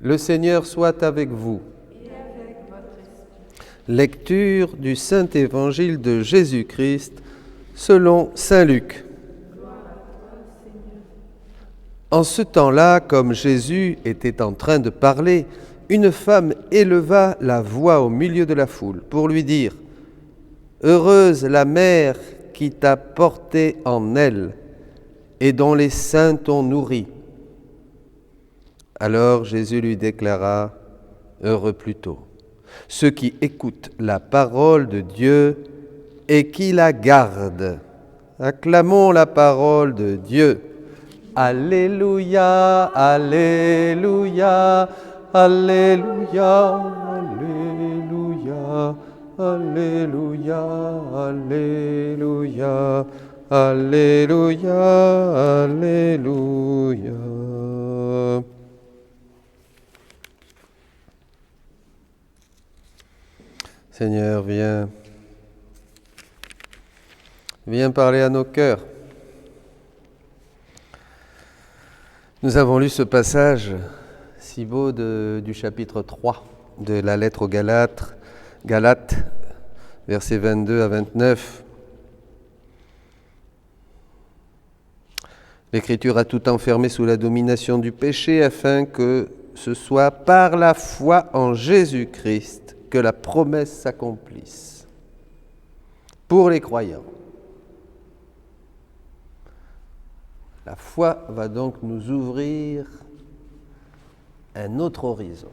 Le Seigneur soit avec vous. Et avec votre esprit. Lecture du Saint-Évangile de Jésus-Christ selon saint Luc. Gloire à toi, Seigneur. En ce temps-là, comme Jésus était en train de parler, une femme éleva la voix au milieu de la foule pour lui dire « Heureuse la mère qui t'a porté en elle et dont les seins t'ont nourri. » Alors Jésus lui déclara « Heureux plutôt ceux qui écoutent la parole de Dieu et qui la gardent. » Acclamons la parole de Dieu. Alléluia, Alléluia, Alléluia, Alléluia, Alléluia, Alléluia, Alléluia, Alléluia. Seigneur, viens parler à nos cœurs. Nous avons lu ce passage si beau du chapitre 3 de la lettre aux Galates, versets 22 à 29. L'Écriture a tout enfermé sous la domination du péché afin que ce soit par la foi en Jésus-Christ que la promesse s'accomplisse pour les croyants. La foi va donc nous ouvrir un autre horizon.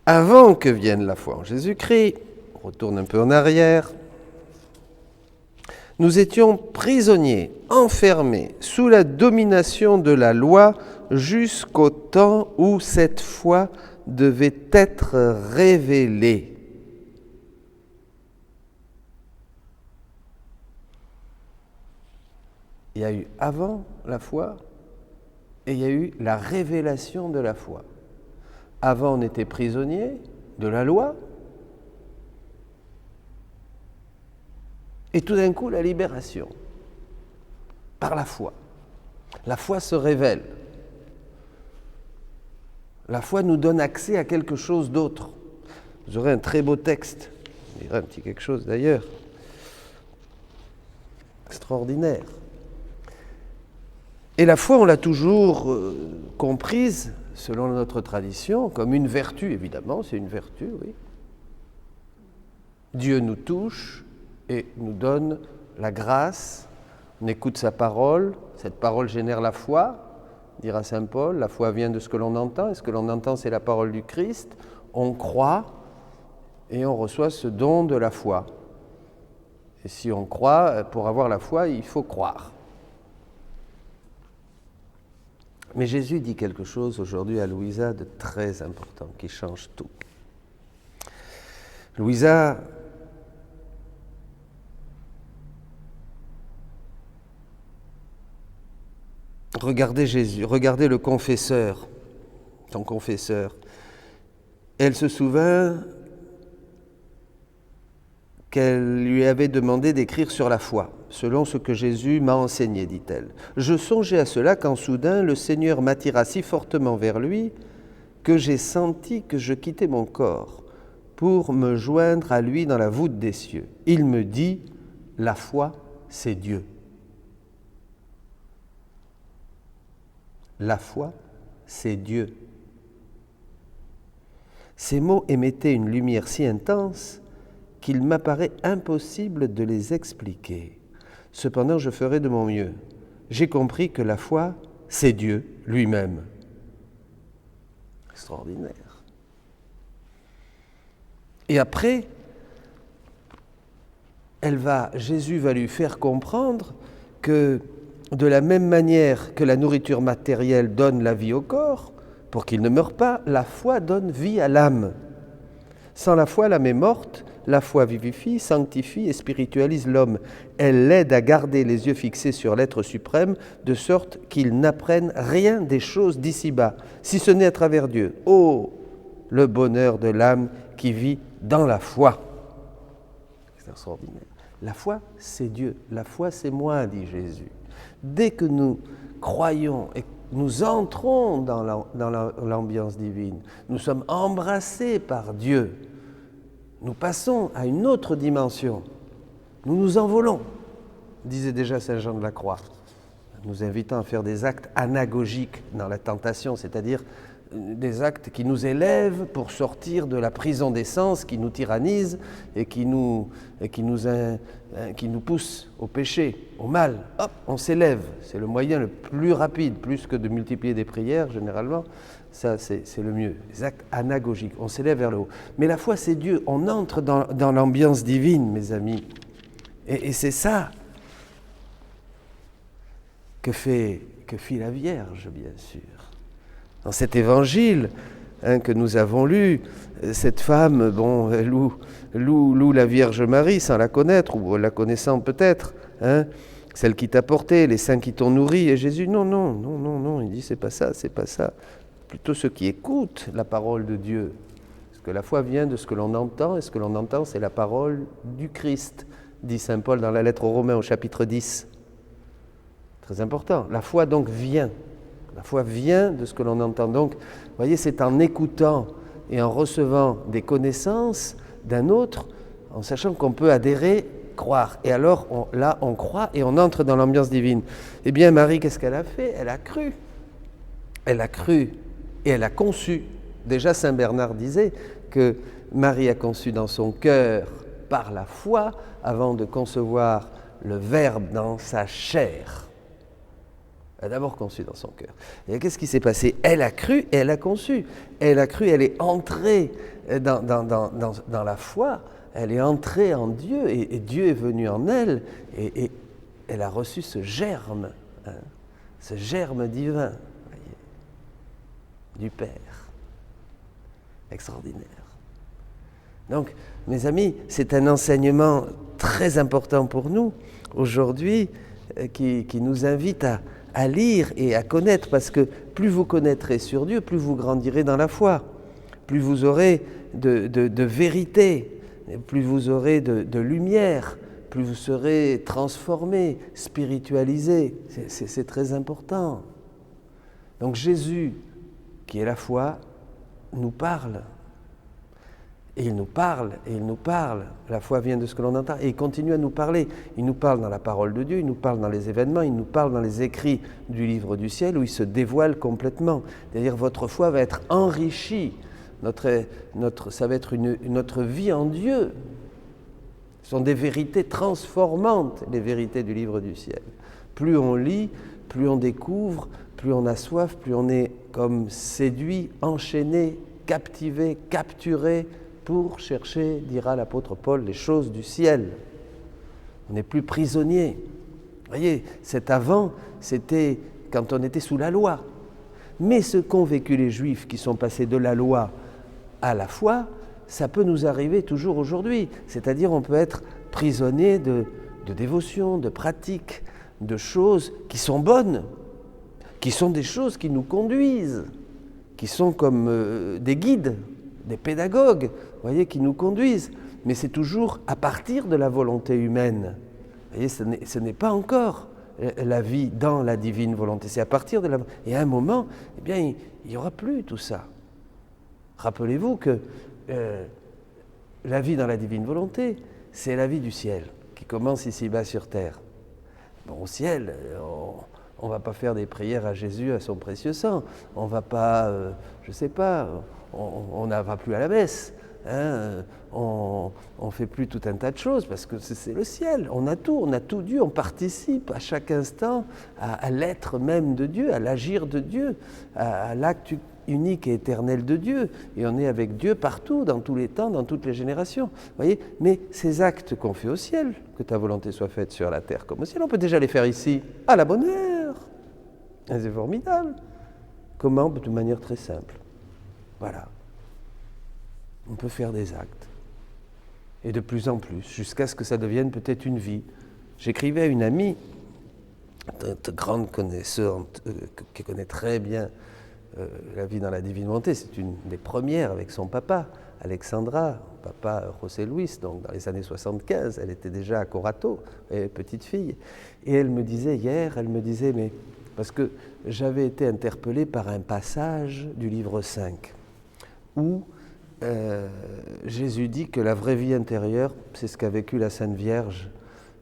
Avant que vienne la foi en Jésus-Christ, on retourne un peu en arrière, nous étions prisonniers, enfermés sous la domination de la loi jusqu'au temps où cette foi devait être révélée. Il y a eu avant la foi et il y a eu la révélation de la foi. Avant, on était prisonnier de la loi et tout d'un coup, la libération par la foi. La foi se révèle. La foi nous donne accès à quelque chose d'autre. Vous aurez un très beau texte, je dirais un petit quelque chose d'ailleurs, extraordinaire. Et la foi, on l'a toujours comprise, selon notre tradition, comme une vertu, évidemment, c'est une vertu, oui. Dieu nous touche et nous donne la grâce, on écoute sa parole, cette parole génère la foi, dira saint Paul, la foi vient de ce que l'on entend, et ce que l'on entend c'est la parole du Christ, on croit et on reçoit ce don de la foi. Et si on croit, pour avoir la foi, il faut croire. Mais Jésus dit quelque chose aujourd'hui à Louisa de très important, qui change tout. Louisa, regardez Jésus, regardez le confesseur, ton confesseur. Elle se souvint qu'elle lui avait demandé d'écrire sur la foi, selon ce que Jésus m'a enseigné, dit-elle. Je songeais à cela quand soudain le Seigneur m'attira si fortement vers lui que j'ai senti que je quittais mon corps pour me joindre à lui dans la voûte des cieux. Il me dit, la foi, c'est Dieu. La foi, c'est Dieu. Ces mots émettaient une lumière si intense qu'il m'apparaît impossible de les expliquer. Cependant, je ferai de mon mieux. J'ai compris que la foi, c'est Dieu lui-même. Extraordinaire. Et après, Jésus va lui faire comprendre que de la même manière que la nourriture matérielle donne la vie au corps, pour qu'il ne meure pas, la foi donne vie à l'âme. Sans la foi, l'âme est morte. La foi vivifie, sanctifie et spiritualise l'homme. Elle l'aide à garder les yeux fixés sur l'être suprême, de sorte qu'il n'apprenne rien des choses d'ici-bas, si ce n'est à travers Dieu. Oh, le bonheur de l'âme qui vit dans la foi. C'est extraordinaire. La foi, c'est Dieu. La foi, c'est moi, dit Jésus. Dès que nous croyons et nous entrons dans l'ambiance divine. Nous sommes embrassés par Dieu. Nous passons à une autre dimension. Nous nous envolons, disait déjà Saint Jean de la Croix, nous invitant à faire des actes anagogiques dans la tentation, c'est-à-dire des actes qui nous élèvent pour sortir de la prison des sens qui nous tyrannise et qui nous pousse au péché, au mal. Hop, on s'élève. C'est le moyen le plus rapide, plus que de multiplier des prières, généralement. Ça, c'est le mieux. Les actes anagogiques, on s'élève vers le haut. Mais la foi, c'est Dieu. On entre dans l'ambiance divine, mes amis. Et c'est ça que fit la Vierge, bien sûr. Dans cet évangile que nous avons lu, cette femme, elle loue la Vierge Marie sans la connaître, ou la connaissant peut-être, celle qui t'a porté, les saints qui t'ont nourri, et Jésus, non, il dit c'est pas ça. Plutôt ceux qui écoutent la parole de Dieu. Parce que la foi vient de ce que l'on entend, et ce que l'on entend, c'est la parole du Christ, dit saint Paul dans la lettre aux Romains au chapitre 10. Très important. La foi donc vient. La foi vient de ce que l'on entend. Donc, vous voyez, c'est en écoutant et en recevant des connaissances d'un autre, en sachant qu'on peut adhérer, croire. Et alors, là, on croit et on entre dans l'ambiance divine. Eh bien, Marie, qu'est-ce qu'elle a fait? Elle a cru. Elle a cru et elle a conçu. Déjà, saint Bernard disait que Marie a conçu dans son cœur par la foi avant de concevoir le Verbe dans sa chair. Elle a d'abord conçu dans son cœur. Et qu'est-ce qui s'est passé? Elle a cru et elle a conçu. Elle a cru, elle est entrée dans la foi, elle est entrée en Dieu et Dieu est venu en elle et elle a reçu ce germe divin, voyez, du Père. Extraordinaire. Donc, mes amis, c'est un enseignement très important pour nous aujourd'hui qui nous invite à lire et à connaître, parce que plus vous connaîtrez sur Dieu, plus vous grandirez dans la foi, plus vous aurez de vérité, plus vous aurez de lumière, plus vous serez transformé, spiritualisé. C'est très important. Donc Jésus, qui est la foi, nous parle. Et il nous parle, et il nous parle. La foi vient de ce que l'on entend, et il continue à nous parler. Il nous parle dans la parole de Dieu, il nous parle dans les événements, il nous parle dans les écrits du livre du ciel, où il se dévoile complètement. C'est-à-dire votre foi va être enrichie, ça va être notre vie en Dieu. Ce sont des vérités transformantes, les vérités du livre du ciel. Plus on lit, plus on découvre, plus on a soif, plus on est comme séduit, enchaîné, captivé, capturé, pour chercher, dira l'apôtre Paul, les choses du ciel. On n'est plus prisonnier. Vous voyez, cet avant, c'était quand on était sous la loi. Mais ce qu'ont vécu les Juifs qui sont passés de la loi à la foi, ça peut nous arriver toujours aujourd'hui. C'est-à-dire on peut être prisonnier de dévotion, de pratique, de choses qui sont bonnes, qui sont des choses qui nous conduisent, qui sont comme des guides, des pédagogues, vous voyez, qui nous conduisent. Mais c'est toujours à partir de la volonté humaine. Vous voyez, ce n'est pas encore la vie dans la divine volonté. C'est à partir de la... Et à un moment, eh bien, il n'y aura plus tout ça. Rappelez-vous que la vie dans la divine volonté, c'est la vie du ciel, qui commence ici-bas sur terre. Bon, au ciel, on ne va pas faire des prières à Jésus, à son précieux sang. On ne va pas, je ne sais pas, on ne va plus à la messe. On ne fait plus tout un tas de choses parce que c'est le ciel. On a tout Dieu, on participe à chaque instant à l'être même de Dieu, à l'agir de Dieu, à l'acte unique et éternel de Dieu. Et on est avec Dieu partout, dans tous les temps, dans toutes les générations. Voyez, mais ces actes qu'on fait au ciel, que ta volonté soit faite sur la terre comme au ciel, on peut déjà les faire ici, à la bonne heure. Et c'est formidable. Comment? De manière très simple. Voilà. On peut faire des actes. Et de plus en plus, jusqu'à ce que ça devienne peut-être une vie. J'écrivais à une amie, une grande connaisseuse, qui connaît très bien la vie dans la divine volonté. C'est une des premières avec son papa, Alexandra, papa José Luis, donc dans les années 75. Elle était déjà à Corato, petite fille. Et elle me disait hier, mais parce que j'avais été interpellé par un passage du livre 5, où Jésus dit que la vraie vie intérieure, c'est ce qu'a vécu la Sainte Vierge,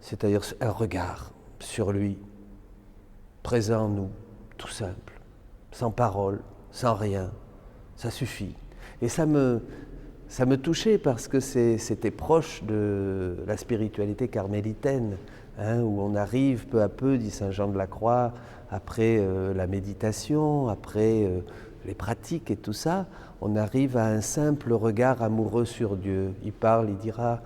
c'est-à-dire un regard sur lui, présent en nous, tout simple, sans parole, sans rien, ça suffit. Et ça me touchait parce que c'était proche de la spiritualité carmélitaine, où on arrive peu à peu, dit saint Jean de la Croix, après la méditation, après les pratiques et tout ça, on arrive à un simple regard amoureux sur Dieu. Il dira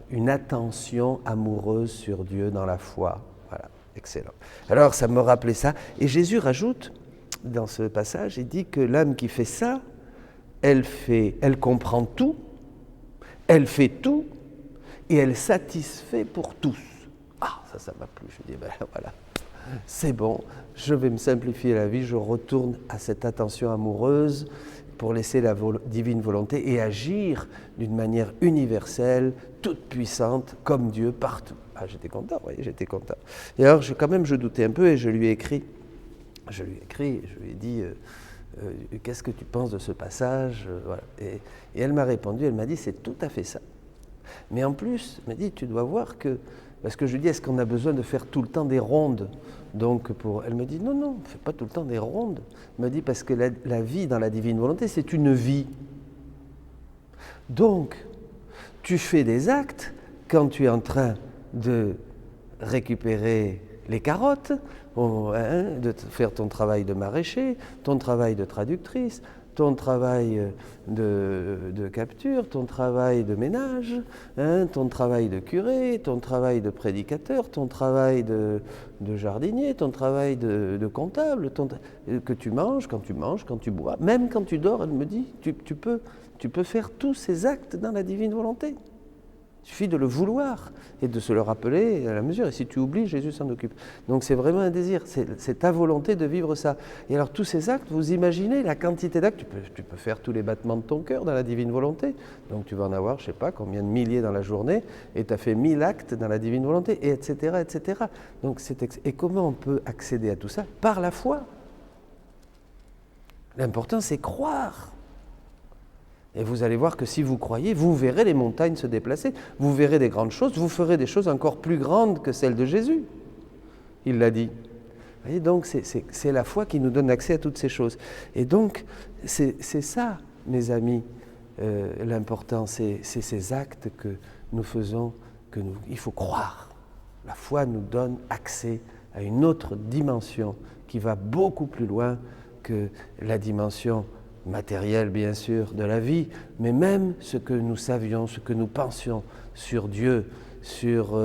une attention amoureuse sur Dieu dans la foi. Voilà, excellent. Alors ça me rappelait ça. Et Jésus rajoute, dans ce passage, il dit que l'âme qui fait ça, elle comprend tout, elle fait tout, et elle satisfait pour tous. Ah, ça m'a plu. Je dis, ben voilà, c'est bon, je vais me simplifier la vie, je retourne à cette attention amoureuse pour laisser la divine volonté et agir d'une manière universelle, toute puissante, comme Dieu, partout. Ah, j'étais content, oui, j'étais content. Et alors, je doutais un peu et je lui ai écrit, je lui ai dit, qu'est-ce que tu penses de ce passage, voilà. Et elle m'a répondu, elle m'a dit, c'est tout à fait ça. Mais en plus, elle m'a dit, tu dois voir que, parce que je lui dis, est-ce qu'on a besoin de faire tout le temps des rondes ? Donc elle me dit, non, on ne fait pas tout le temps des rondes. Elle me dit, parce que la vie dans la divine volonté, c'est une vie. Donc, tu fais des actes quand tu es en train de récupérer les carottes, de faire ton travail de maraîcher, ton travail de traductrice, ton travail de capture, ton travail de ménage, ton travail de curé, ton travail de prédicateur, ton travail de jardinier, ton travail de comptable, que tu manges, quand tu bois, même quand tu dors, elle me dit, tu peux faire tous ces actes dans la divine volonté. Il suffit de le vouloir et de se le rappeler à la mesure. Et si tu oublies, Jésus s'en occupe. Donc c'est vraiment un désir, c'est ta volonté de vivre ça. Et alors tous ces actes, vous imaginez la quantité d'actes, tu peux faire tous les battements de ton cœur dans la divine volonté. Donc tu vas en avoir, je ne sais pas, combien de milliers dans la journée, et tu as fait 1000 actes dans la divine volonté, et etc. etc. Donc et comment on peut accéder à tout ça ? Par la foi. L'important, c'est croire. Et vous allez voir que si vous croyez, vous verrez les montagnes se déplacer, vous verrez des grandes choses, vous ferez des choses encore plus grandes que celles de Jésus. Il l'a dit. Vous voyez, donc c'est la foi qui nous donne accès à toutes ces choses. Et donc c'est ça, mes amis, l'important, c'est ces actes que nous faisons, il faut croire. La foi nous donne accès à une autre dimension qui va beaucoup plus loin que la dimension matériel bien sûr de la vie, mais même ce que nous savions, ce que nous pensions sur Dieu, sur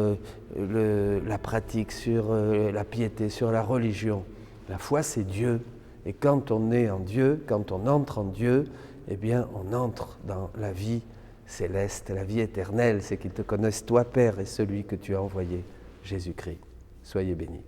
la pratique, sur la piété, sur la religion. La foi, c'est Dieu. Et quand on est en Dieu, quand on entre en Dieu, eh bien on entre dans la vie céleste, la vie éternelle. C'est qu'ils te connaissent toi, Père, et celui que tu as envoyé, Jésus-Christ. Soyez bénis.